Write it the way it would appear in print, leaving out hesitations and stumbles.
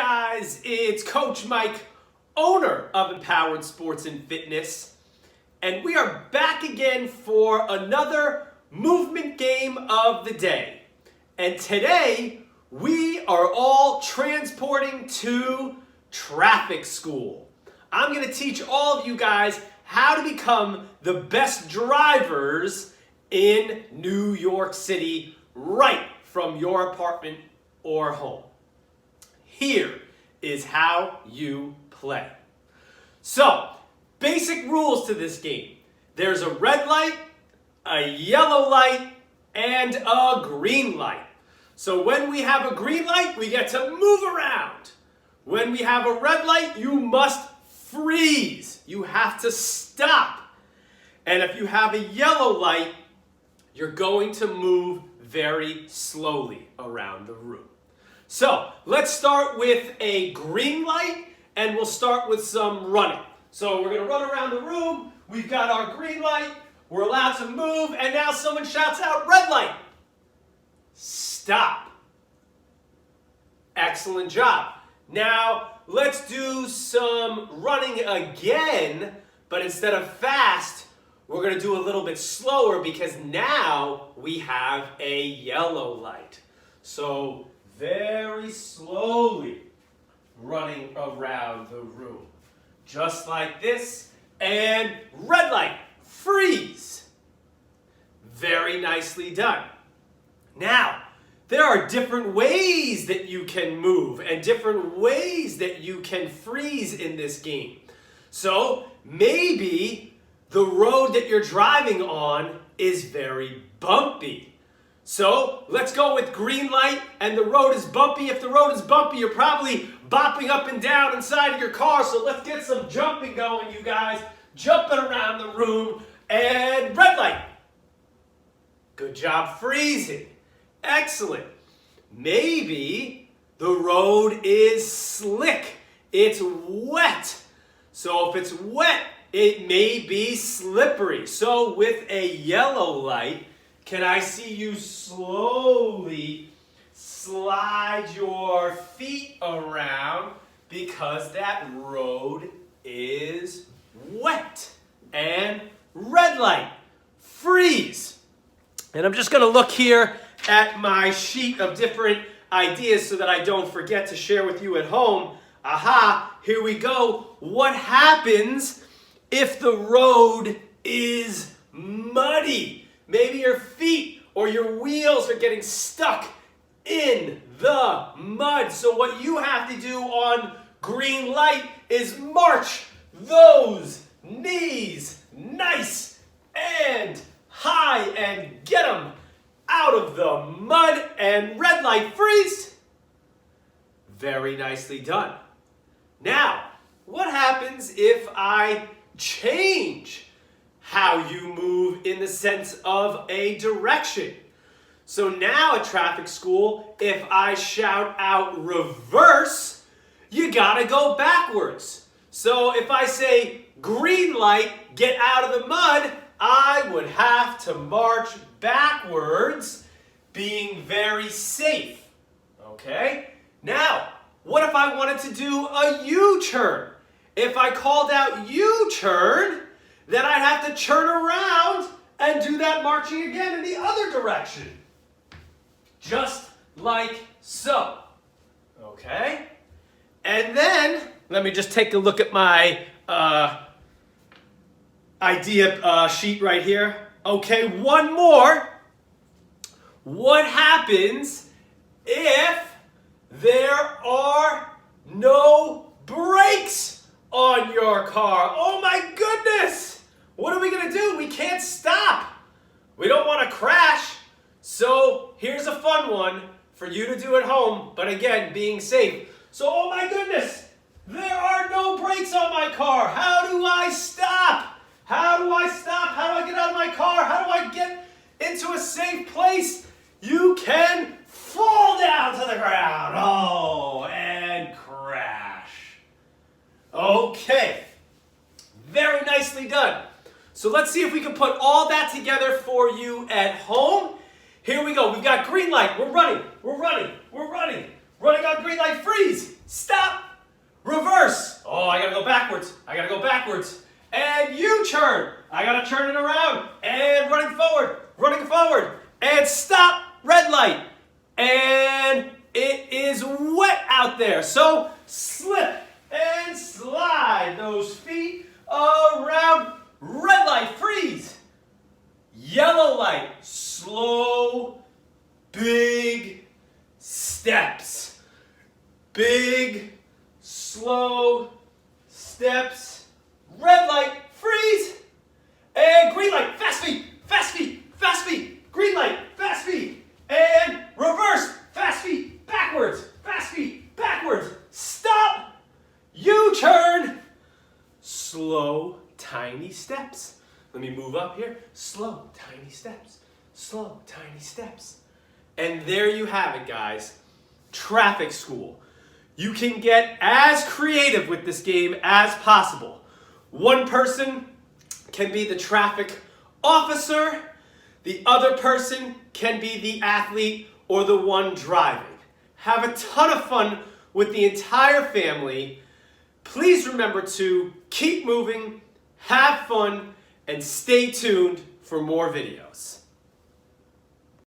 guys? It's Coach Mike, owner of Empowered Sports and Fitness, and we are back again for another movement game of the day. And today, we are all transporting to traffic school. I'm going to teach all of you guys how to become the best drivers in New York City right from your apartment or home. Here is how you play. So, basic rules to this game. There's a red light, a yellow light, and a green light. So when we have a green light, we get to move around. When we have a red light, you must freeze. You have to stop. And if you have a yellow light, you're going to move very slowly around the room. So let's start with a green light, and we'll start with some running. So we're going to run around the room. We've got our green light. We're allowed to move, and now someone shouts out, red light. Stop. Excellent job. Now let's do some running again, but instead of fast, we're going to do a little bit slower because now we have a yellow light. So very slowly running around the room. Just like this. And red light, freeze. Very nicely done. Now, there are different ways that you can move and different ways that you can freeze in this game. So maybe the road that you're driving on is very bumpy. So let's go with green light and the road is bumpy. If the road is bumpy, you're probably bopping up and down inside of your car. So let's get some jumping going, you guys. Jumping around the room. And red light. Good job freezing. Excellent. Maybe the road is slick. It's wet. So if it's wet, it may be slippery. So with a yellow light, can I see you slowly slide your feet around because that road is wet? And red light, freeze. And I'm just going to look here at my sheet of different ideas so that I don't forget to share with you at home. Aha, here we go. What happens if the road is muddy? Maybe your feet or your wheels are getting stuck in the mud. So what you have to do on green light is march those knees nice and high and get them out of the mud. And red light, freeze. Very nicely done. Now, what happens if I change how you move in the sense of a direction? So now at traffic school, if I shout out reverse, you gotta go backwards. So if I say green light, get out of the mud, I would have to march backwards, being very safe. Okay? Now, what if I wanted to do a U-turn? If I called out U-turn, then I'd have to turn around and do that marching again in the other direction. Just like so. Okay? And then, let me just take a look at my idea sheet right here. Okay, one more. What happens if there are no brakes on your car? Oh my goodness! What are we going to do? We can't stop. We don't want to crash. So here's a fun one for you to do at home, but again, being safe. So, oh my goodness, there are no brakes on my car. How do I stop? How do I stop? How do I get out of my car? How do I get into a safe place? You can fall down to the ground. Oh, and crash. Okay. Very nicely done. So let's see if we can put all that together for you at home. Here we go. We've got green light. We're running. We're running. We're running. Running on green light. Freeze. Stop. there. So slip and slide those feet around. Red light, freeze. Yellow light, slow, big steps. Big, slow steps. Red light, freeze. And green light, fast feet, fast feet, fast feet. Green light, fast feet. And reverse, fast feet, backwards, fast feet, backwards. Stop, U-turn. Slow, tiny steps. Let me move up here. Slow, tiny steps. Slow, tiny steps. And there you have it, guys. Traffic School. You can get as creative with this game as possible. One person can be the traffic officer. The other person can be the athlete or the one driving. Have a ton of fun with the entire family. Please remember to keep moving, have fun, and stay tuned for more videos.